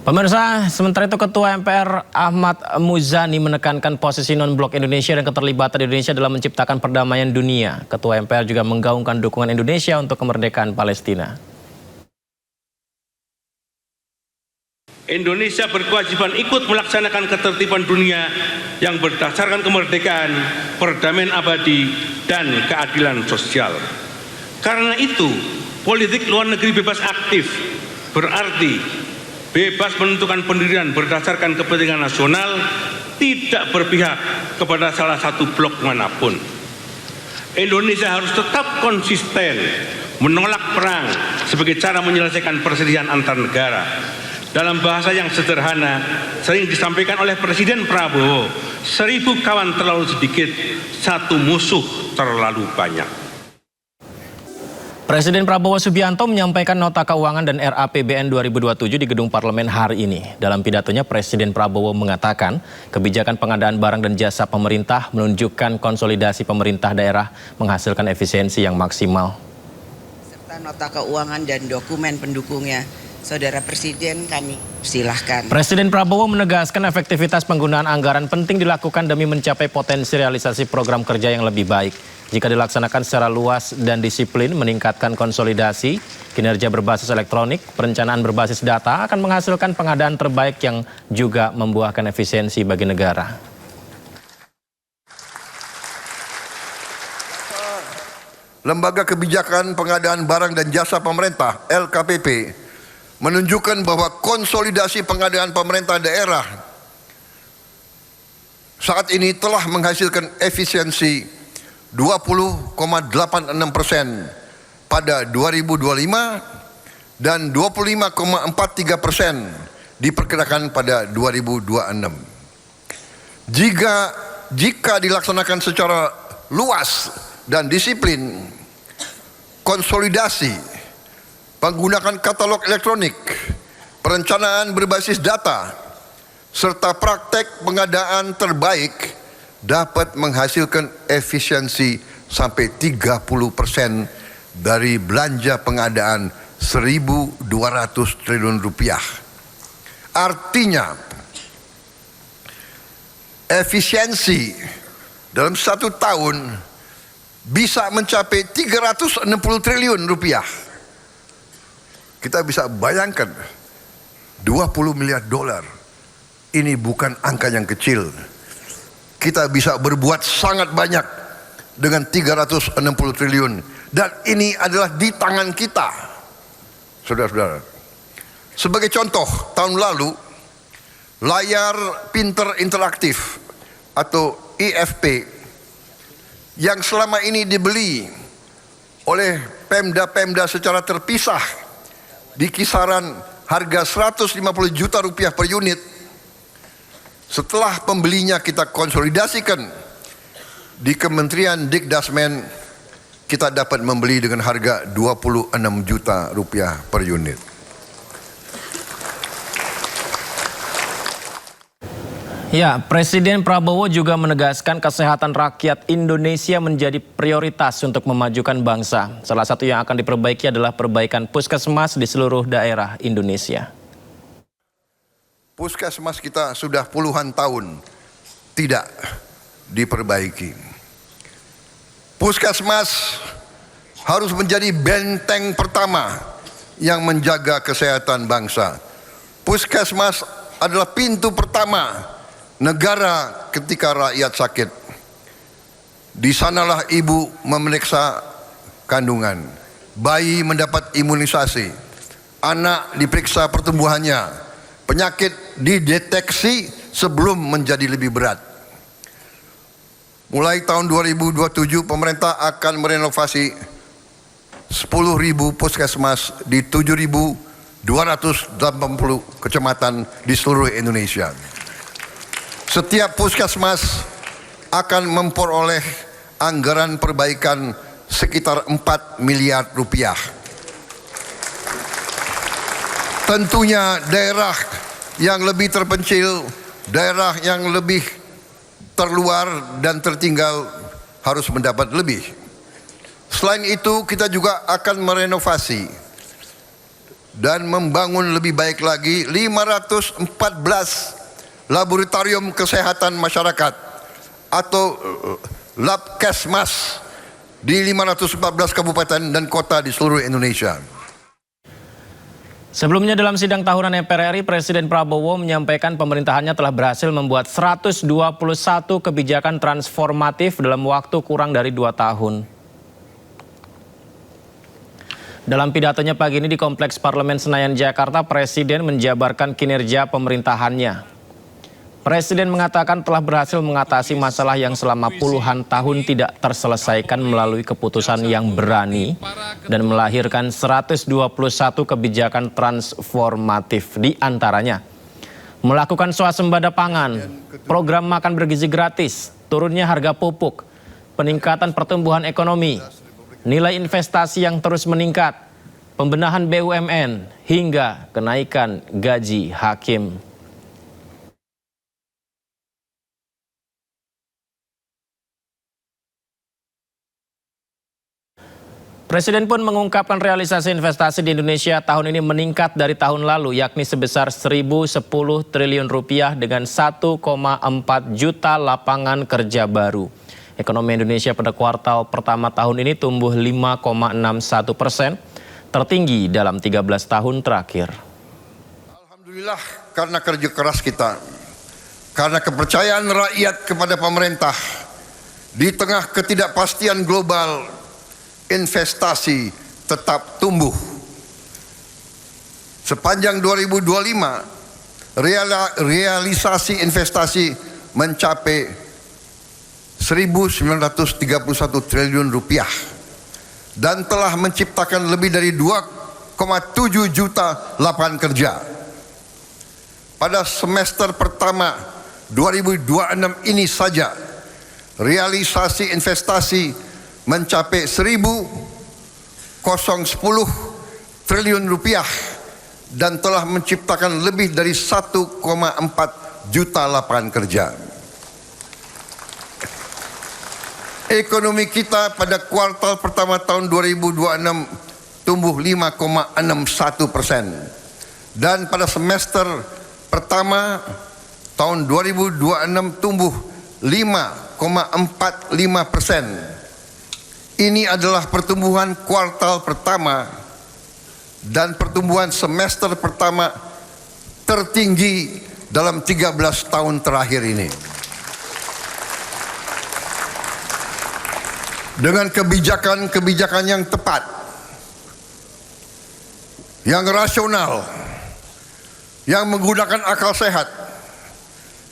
Pemirsa, sementara itu Ketua MPR Ahmad Muzani menekankan posisi non-blok Indonesia dan keterlibatan Indonesia dalam menciptakan perdamaian dunia. Ketua MPR juga menggaungkan dukungan Indonesia untuk kemerdekaan Palestina. Indonesia berkewajiban ikut melaksanakan ketertiban dunia yang berdasarkan kemerdekaan, perdamaian abadi, dan keadilan sosial. Karena itu, politik luar negeri bebas aktif berarti bebas menentukan pendirian berdasarkan kepentingan nasional, tidak berpihak kepada salah satu blok manapun. Indonesia harus tetap konsisten menolak perang sebagai cara menyelesaikan perselisihan antar negara. Dalam bahasa yang sederhana, sering disampaikan oleh Presiden Prabowo, 1000 kawan terlalu sedikit, 1 musuh terlalu banyak. Presiden Prabowo Subianto menyampaikan nota keuangan dan RAPBN 2027 di Gedung Parlemen hari ini. Dalam pidatonya, Presiden Prabowo mengatakan kebijakan pengadaan barang dan jasa pemerintah menunjukkan konsolidasi pemerintah daerah menghasilkan efisiensi yang maksimal. Serta nota keuangan dan dokumen pendukungnya, Saudara Presiden, kami silahkan. Presiden Prabowo menegaskan efektivitas penggunaan anggaran penting dilakukan demi mencapai potensi realisasi program kerja yang lebih baik. Jika dilaksanakan secara luas dan disiplin, meningkatkan konsolidasi, kinerja berbasis elektronik, perencanaan berbasis data akan menghasilkan pengadaan terbaik yang juga membuahkan efisiensi bagi negara. Lembaga Kebijakan Pengadaan Barang dan Jasa Pemerintah (LKPP) menunjukkan bahwa konsolidasi pengadaan pemerintah daerah saat ini telah menghasilkan efisiensi 20,86% pada 2025 dan 25,43% diperkirakan pada 2026. Jika dilaksanakan secara luas dan disiplin, konsolidasi, penggunaan katalog elektronik, perencanaan berbasis data, serta praktek pengadaan terbaik dapat menghasilkan efisiensi sampai 30% dari belanja pengadaan 1.200 triliun rupiah. Artinya, efisiensi dalam 1 tahun bisa mencapai 360 triliun rupiah. Kita bisa bayangkan 20 miliar dolar. Ini bukan angka yang kecil. Kita bisa berbuat sangat banyak dengan 360 triliun. Dan ini adalah di tangan kita, saudara-saudara. Sebagai contoh, tahun lalu, layar pinter interaktif atau IFP yang selama ini dibeli oleh Pemda-Pemda secara terpisah di kisaran harga 150 juta rupiah per unit, setelah pembelinya kita konsolidasikan di Kementerian Dikdasmen, kita dapat membeli dengan harga 26 juta rupiah per unit. Ya, Presiden Prabowo juga menegaskan kesehatan rakyat Indonesia menjadi prioritas untuk memajukan bangsa. Salah satu yang akan diperbaiki adalah perbaikan puskesmas di seluruh daerah Indonesia. Puskesmas kita sudah puluhan tahun tidak diperbaiki. Puskesmas harus menjadi benteng pertama yang menjaga kesehatan bangsa. Puskesmas adalah pintu pertama negara ketika rakyat sakit. Di sanalah ibu memeriksa kandungan, bayi mendapat imunisasi, anak diperiksa pertumbuhannya, penyakit dideteksi sebelum menjadi lebih berat. Mulai tahun 2027 pemerintah akan merenovasi 10.000 puskesmas di 7.280 kecamatan di seluruh Indonesia. Setiap puskesmas akan memperoleh anggaran perbaikan sekitar 4 miliar rupiah. Tentunya daerah yang lebih terpencil, daerah yang lebih terluar dan tertinggal harus mendapat lebih. Selain itu, kita juga akan merenovasi dan membangun lebih baik lagi 514 laboratorium kesehatan masyarakat atau Labkesmas di 514 kabupaten dan kota di seluruh Indonesia. Sebelumnya dalam sidang tahunan MPR RI, Presiden Prabowo menyampaikan pemerintahannya telah berhasil membuat 121 kebijakan transformatif dalam waktu kurang dari 2 tahun. Dalam pidatonya pagi ini di Kompleks Parlemen Senayan, Jakarta, Presiden menjabarkan kinerja pemerintahannya. Presiden mengatakan telah berhasil mengatasi masalah yang selama puluhan tahun tidak terselesaikan melalui keputusan yang berani dan melahirkan 121 kebijakan transformatif, di antaranya melakukan swasembada pangan, program makan bergizi gratis, turunnya harga pupuk, peningkatan pertumbuhan ekonomi, nilai investasi yang terus meningkat, pembenahan BUMN, hingga kenaikan gaji hakim. Presiden pun mengungkapkan realisasi investasi di Indonesia tahun ini meningkat dari tahun lalu, yakni sebesar 1.010 triliun rupiah dengan 1,4 juta lapangan kerja baru. Ekonomi Indonesia pada kuartal pertama tahun ini tumbuh 5,61%, tertinggi dalam 13 tahun terakhir. Alhamdulillah, karena kerja keras kita, karena kepercayaan rakyat kepada pemerintah, di tengah ketidakpastian global, investasi tetap tumbuh. Sepanjang 2025, realisasi investasi mencapai 1.931 triliun rupiah dan telah menciptakan lebih dari 2,7 juta lapangan kerja. Pada semester pertama 2026 ini saja, realisasi investasi mencapai 1.010 triliun rupiah dan telah menciptakan lebih dari 1,4 juta lapangan kerja. Ekonomi kita pada kuartal pertama tahun 2026 tumbuh 5,61% dan pada semester pertama tahun 2026 tumbuh 5,45%. Ini adalah pertumbuhan kuartal pertama dan pertumbuhan semester pertama tertinggi dalam 13 tahun terakhir ini. Dengan kebijakan-kebijakan yang tepat, yang rasional, yang menggunakan akal sehat,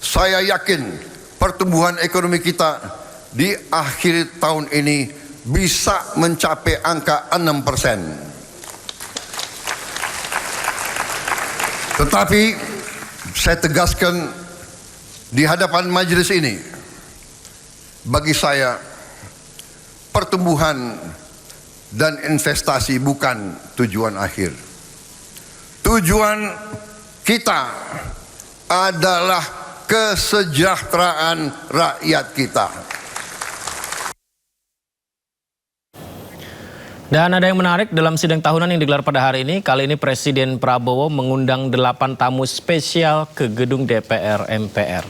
saya yakin pertumbuhan ekonomi kita di akhir tahun ini bisa mencapai angka 6%. Tetapi saya tegaskan di hadapan majelis ini, bagi saya pertumbuhan dan investasi bukan tujuan akhir. Tujuan kita adalah kesejahteraan rakyat kita. Dan ada yang menarik dalam sidang tahunan yang digelar pada hari ini. Kali ini Presiden Prabowo mengundang 8 tamu spesial ke gedung DPR MPR.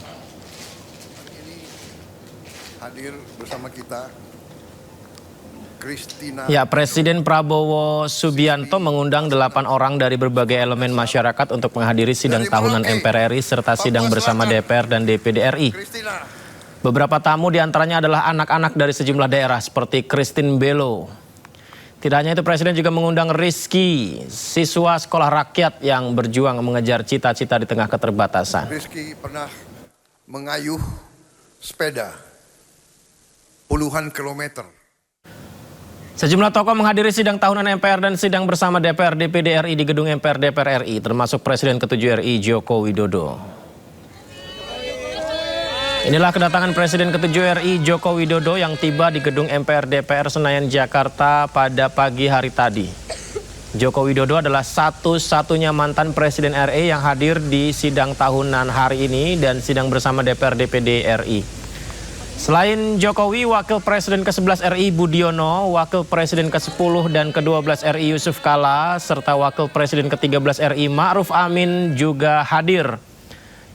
Hadir bersama kita Christina. Ya, Presiden Prabowo Subianto mengundang 8 orang dari berbagai elemen masyarakat untuk menghadiri sidang tahunan MPR RI serta sidang bersama DPR dan DPD RI. Beberapa tamu diantaranya adalah anak-anak dari sejumlah daerah seperti Christine Belo. Tidak hanya itu, Presiden juga mengundang Rizky, siswa sekolah rakyat yang berjuang mengejar cita-cita di tengah keterbatasan. Rizky pernah mengayuh sepeda puluhan kilometer. Sejumlah tokoh menghadiri sidang tahunan MPR dan sidang bersama DPR DPD RI di gedung MPR DPR RI, termasuk Presiden ke-7 RI Joko Widodo. Inilah kedatangan Presiden ke-7 RI Joko Widodo yang tiba di gedung MPR DPR Senayan, Jakarta pada pagi hari tadi. Joko Widodo adalah satu-satunya mantan Presiden RI yang hadir di sidang tahunan hari ini dan sidang bersama DPR DPD RI. Selain Jokowi, Wakil Presiden ke-11 RI Budiono, Wakil Presiden ke-10 dan ke-12 RI Yusuf Kala, serta Wakil Presiden ke-13 RI Ma'ruf Amin juga hadir.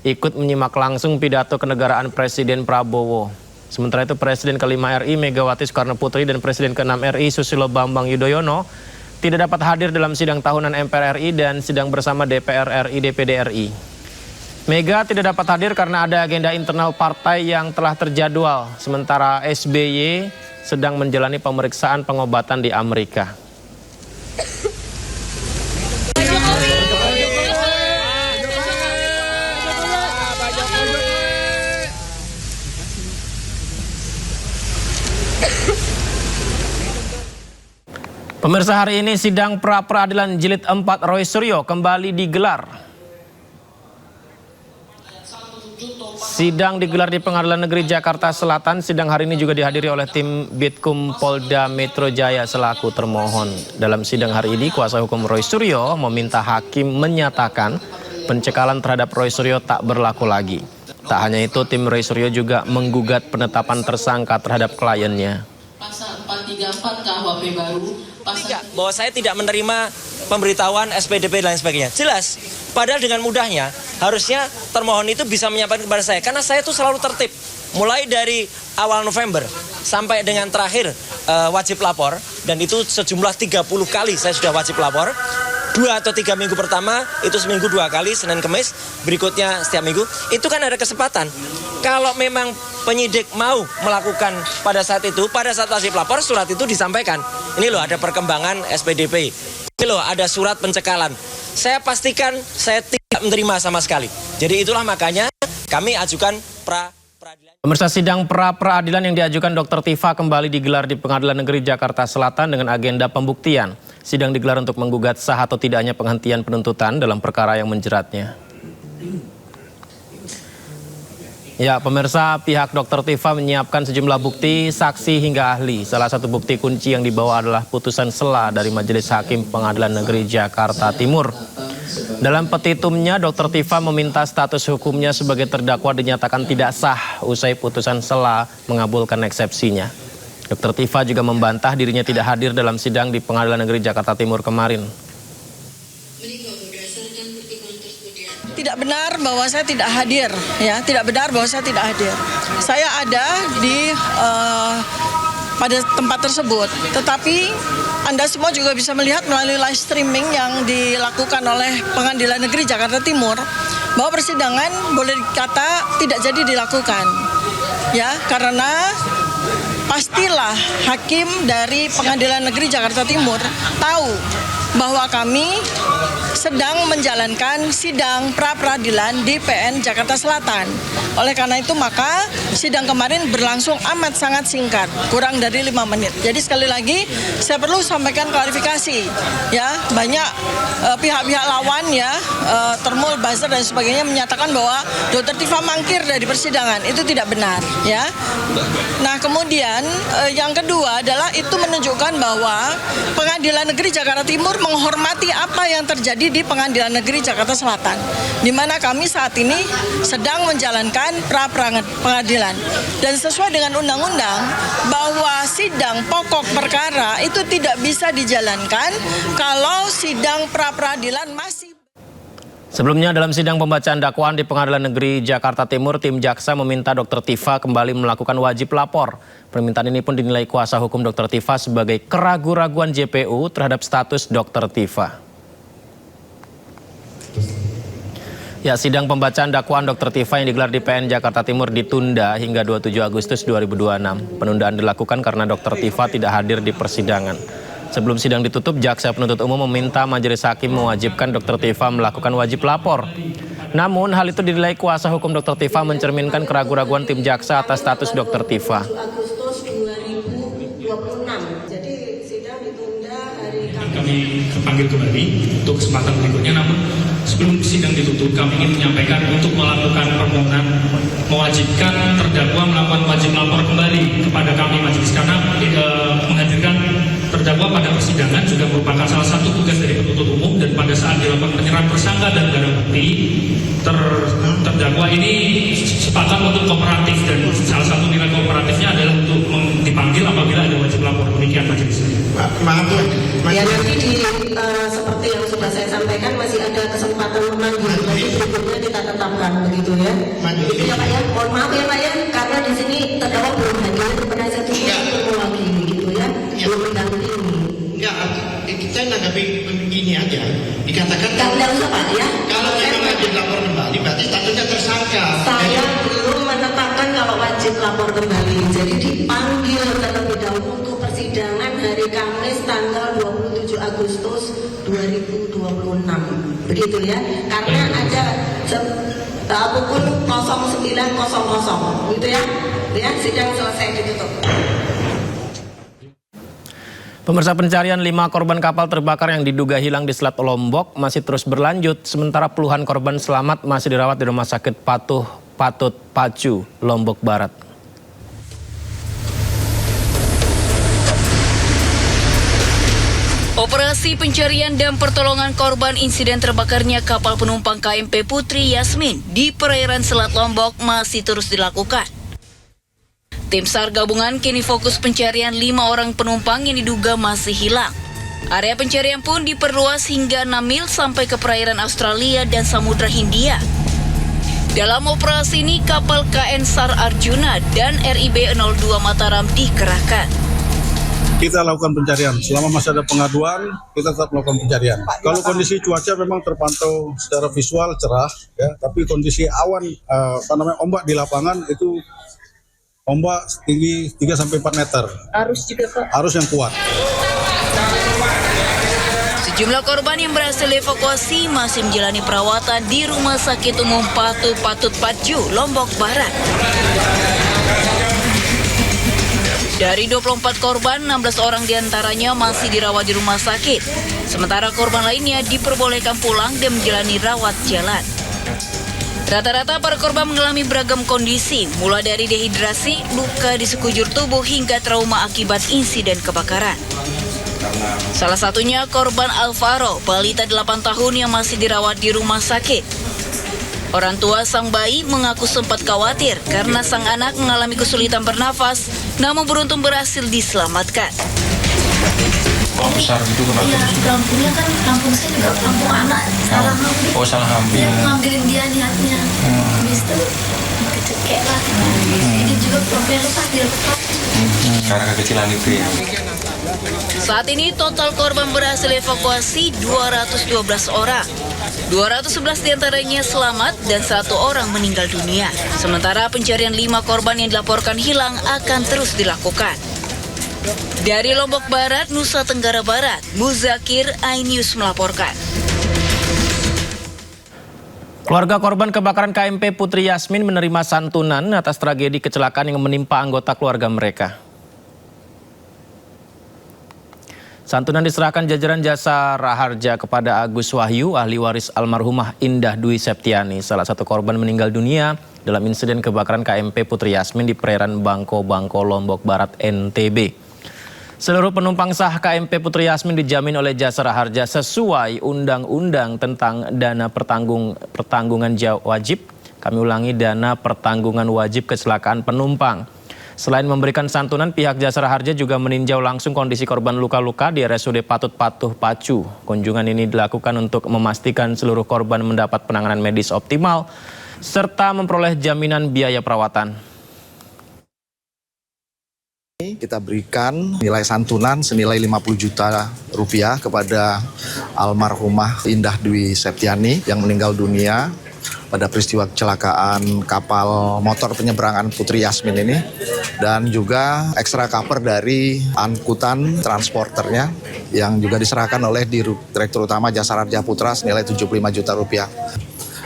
Ikut menyimak langsung pidato kenegaraan Presiden Prabowo. Sementara itu Presiden ke-5 RI Megawati Soekarno Putri dan Presiden ke-6 RI Susilo Bambang Yudhoyono tidak dapat hadir dalam sidang tahunan MPR RI dan sidang bersama DPR RI DPD RI. Mega tidak dapat hadir karena ada agenda internal partai yang telah terjadwal, sementara SBY sedang menjalani pemeriksaan pengobatan di Amerika. Pemirsa, hari ini sidang pra-peradilan jilid 4 Roy Suryo kembali digelar. Sidang digelar di Pengadilan Negeri Jakarta Selatan. Sidang hari ini juga dihadiri oleh tim Bitkum Polda Metro Jaya selaku termohon. Dalam sidang hari ini, kuasa hukum Roy Suryo meminta hakim menyatakan pencekalan terhadap Roy Suryo tak berlaku lagi. Tak hanya itu, tim Roy Suryo juga menggugat penetapan tersangka terhadap kliennya. Pasal 434 KUHP baru. Bahwa saya tidak menerima pemberitahuan SPDP dan lain sebagainya. Jelas, padahal dengan mudahnya harusnya termohon itu bisa menyampaikan kepada saya. Karena saya itu selalu tertib. Mulai dari awal November sampai dengan terakhir wajib lapor. Dan itu sejumlah 30 kali saya sudah wajib lapor. 2 atau 3 minggu pertama itu seminggu 2 kali, Senin Kemis, berikutnya setiap minggu. Itu kan ada kesempatan. Kalau memang penyidik mau melakukan pada saat itu, pada saat wajib lapor, surat itu disampaikan. Ini loh ada perkembangan SPDP. Ini loh ada surat pencekalan. Saya pastikan saya tidak menerima sama sekali. Jadi itulah makanya kami ajukan pra-peradilan. Pemirsa, sidang pra-peradilan yang diajukan Dr. Tifa kembali digelar di Pengadilan Negeri Jakarta Selatan dengan agenda pembuktian. Sidang digelar untuk menggugat sah atau tidaknya penghentian penuntutan dalam perkara yang menjeratnya. Ya, pemirsa, pihak Dr. Tifa menyiapkan sejumlah bukti, saksi hingga ahli. Salah satu bukti kunci yang dibawa adalah putusan sela dari Majelis Hakim Pengadilan Negeri Jakarta Timur. Dalam petitumnya, Dr. Tifa meminta status hukumnya sebagai terdakwa dinyatakan tidak sah usai putusan sela mengabulkan eksepsinya. Dr. Tifa juga membantah dirinya tidak hadir dalam sidang di Pengadilan Negeri Jakarta Timur kemarin. Tidak benar bahwa saya tidak hadir, ya. Tidak benar bahwa saya tidak hadir. Saya ada di pada tempat tersebut, tetapi Anda semua juga bisa melihat melalui live streaming yang dilakukan oleh Pengadilan Negeri Jakarta Timur bahwa persidangan boleh dikata tidak jadi dilakukan, ya, karena pastilah hakim dari Pengadilan Negeri Jakarta Timur tahu bahwa kami sedang menjalankan sidang pra-peradilan di PN Jakarta Selatan. Oleh karena itu maka sidang kemarin berlangsung amat sangat singkat, kurang dari 5 menit. Jadi sekali lagi saya perlu sampaikan klarifikasi, ya, banyak pihak-pihak lawan, ya, Termul, Buzzer dan sebagainya menyatakan bahwa Dr. Tifa mangkir dari persidangan. Itu tidak benar, ya. Nah, kemudian yang kedua adalah itu menunjukkan bahwa Pengadilan Negeri Jakarta Timur menghormati apa yang terjadi di Pengadilan Negeri Jakarta Selatan, di mana kami saat ini sedang menjalankan pra-pengadilan. Dan sesuai dengan undang-undang bahwa sidang pokok perkara itu tidak bisa dijalankan kalau sidang pra-peradilan masih. Sebelumnya dalam sidang pembacaan dakwaan di Pengadilan Negeri Jakarta Timur, tim jaksa meminta Dr. Tifa kembali melakukan wajib lapor. Permintaan ini pun dinilai kuasa hukum Dr. Tifa sebagai keraguan-raguan JPU terhadap status Dr. Tifa. Ya, sidang pembacaan dakwaan Dr. Tifa yang digelar di PN Jakarta Timur ditunda hingga 27 Agustus 2026. Penundaan dilakukan karena Dr. Tifa tidak hadir di persidangan. Sebelum sidang ditutup, jaksa penuntut umum meminta majelis hakim mewajibkan Dr. Tifa melakukan wajib lapor. Namun hal itu dinilai kuasa hukum Dr. Tifa mencerminkan keraguan-raguan tim jaksa atas status Dr. Tifa. Agustus 2026. Jadi sidang ditunda hari Kamis. Kami panggil kembali untuk kesempatan berikutnya, namun sebelum sidang ditutup kami ingin menyampaikan untuk melakukan permohonan mewajibkan terdakwa melakukan wajib lapor kembali kepada kami majelis, karena menghadirkan terdakwa pada persidangan juga merupakan salah satu tugas dari penuntut umum, dan pada saat dilakukan penyerahan tersangka dan barang bukti, terdakwa ini sepakat untuk kooperatif, dan salah satu nilai kooperatif Maaf ya. Ya nanti seperti yang sudah saya sampaikan masih ada kesempatan memanggil. Nanti berikutnya kita tetapkan begitu ya. Itu ya Pak ya. Mohon maaf ya Pak ya, karena di sini terdakwa belum hadir, penasihat hukum belum mewakili gitu ya. Belum mendampingi. Enggak, kita menanggapi begini aja. Dikatakan Tidak usah Pak ya. kalau memang wajib lapor kembali, berarti statusnya tersangka. Saya belum menetapkan kalau wajib lapor kembali. Jadi dipanggil terlebih dahulu untuk persidangan hari Kamis tanggal 27 Agustus 2026. Begitu ya. Karena ada pukul 09.00 gitu ya. Ya, sidang selesai ditutup. Pemirsa, pencarian 5 korban kapal terbakar yang diduga hilang di Selat Lombok masih terus berlanjut. Sementara puluhan korban selamat masih dirawat di Rumah Sakit Patut Pacu, Lombok Barat. Operasi pencarian dan pertolongan korban insiden terbakarnya kapal penumpang KMP Putri Yasmin di perairan Selat Lombok masih terus dilakukan. Tim SAR gabungan kini fokus pencarian 5 orang penumpang yang diduga masih hilang. Area pencarian pun diperluas hingga 6 mil sampai ke perairan Australia dan Samudra Hindia. Dalam operasi ini, kapal KN SAR Arjuna dan RIB 02 Mataram dikerahkan. Kita lakukan pencarian. Selama masih ada pengaduan, kita tetap melakukan pencarian. Kalau kondisi cuaca memang terpantau secara visual cerah, ya, tapi kondisi awan, ombak di lapangan itu ombak tinggi 3-4 meter. Arus juga Pak? Arus yang kuat. Sejumlah korban yang berhasil dievakuasi masih menjalani perawatan di Rumah Sakit Umum Patut Pacu, Lombok Barat. Dari 24 korban, 16 orang diantaranya masih dirawat di rumah sakit. Sementara korban lainnya diperbolehkan pulang dan menjalani rawat jalan. Rata-rata para korban mengalami beragam kondisi, mulai dari dehidrasi, luka di sekujur tubuh, hingga trauma akibat insiden kebakaran. Salah satunya korban Alvaro, balita 8 tahun yang masih dirawat di rumah sakit. Orang tua sang bayi mengaku sempat khawatir karena sang anak mengalami kesulitan bernafas, namun beruntung berhasil diselamatkan. Besar gitu kan? Iya, Lampungnya kan Lampung saya juga Lampung anak, salah ngambil. Oh, salah ngambil. Dia ngambilin dia niatnya. Habis itu kecekek lah. Ini juga problemnya pas direkam. Karena kekecilan itu ya. Saat ini total korban berhasil evakuasi 212 orang. 211 diantaranya selamat dan 1 orang meninggal dunia. Sementara pencarian 5 korban yang dilaporkan hilang akan terus dilakukan. Dari Lombok Barat, Nusa Tenggara Barat, Muzakir, iNews melaporkan. Keluarga korban kebakaran KMP Putri Yasmin menerima santunan atas tragedi kecelakaan yang menimpa anggota keluarga mereka. Santunan diserahkan jajaran Jasa Raharja kepada Agus Wahyu, ahli waris almarhumah Indah Dwi Septiani, salah satu korban meninggal dunia dalam insiden kebakaran KMP Putri Yasmin di perairan Bangko, Lombok Barat, NTB. Seluruh penumpang sah KMP Putri Yasmin dijamin oleh Jasa Raharja sesuai Undang-Undang tentang dana pertanggungan wajib. Kami ulangi, dana pertanggungan wajib kecelakaan penumpang. Selain memberikan santunan, pihak Jasa Raharja juga meninjau langsung kondisi korban luka-luka di RSUD Patut Pacu. Kunjungan ini dilakukan untuk memastikan seluruh korban mendapat penanganan medis optimal serta memperoleh jaminan biaya perawatan. Kita berikan nilai santunan senilai 50 juta rupiah kepada almarhumah Indah Dwi Septiani yang meninggal dunia pada peristiwa kecelakaan kapal motor penyeberangan Putri Yasmin ini, dan juga ekstra cover dari angkutan transporternya yang juga diserahkan oleh Direktur Utama Jasa Raharja Putra senilai 75 juta rupiah.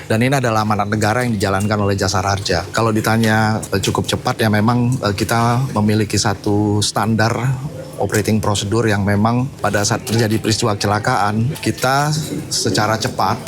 Dan ini adalah amanat negara yang dijalankan oleh Jasa Raharja. Kalau ditanya cukup cepat, ya memang kita memiliki satu standar operating prosedur yang memang pada saat terjadi peristiwa kecelakaan, kita secara cepat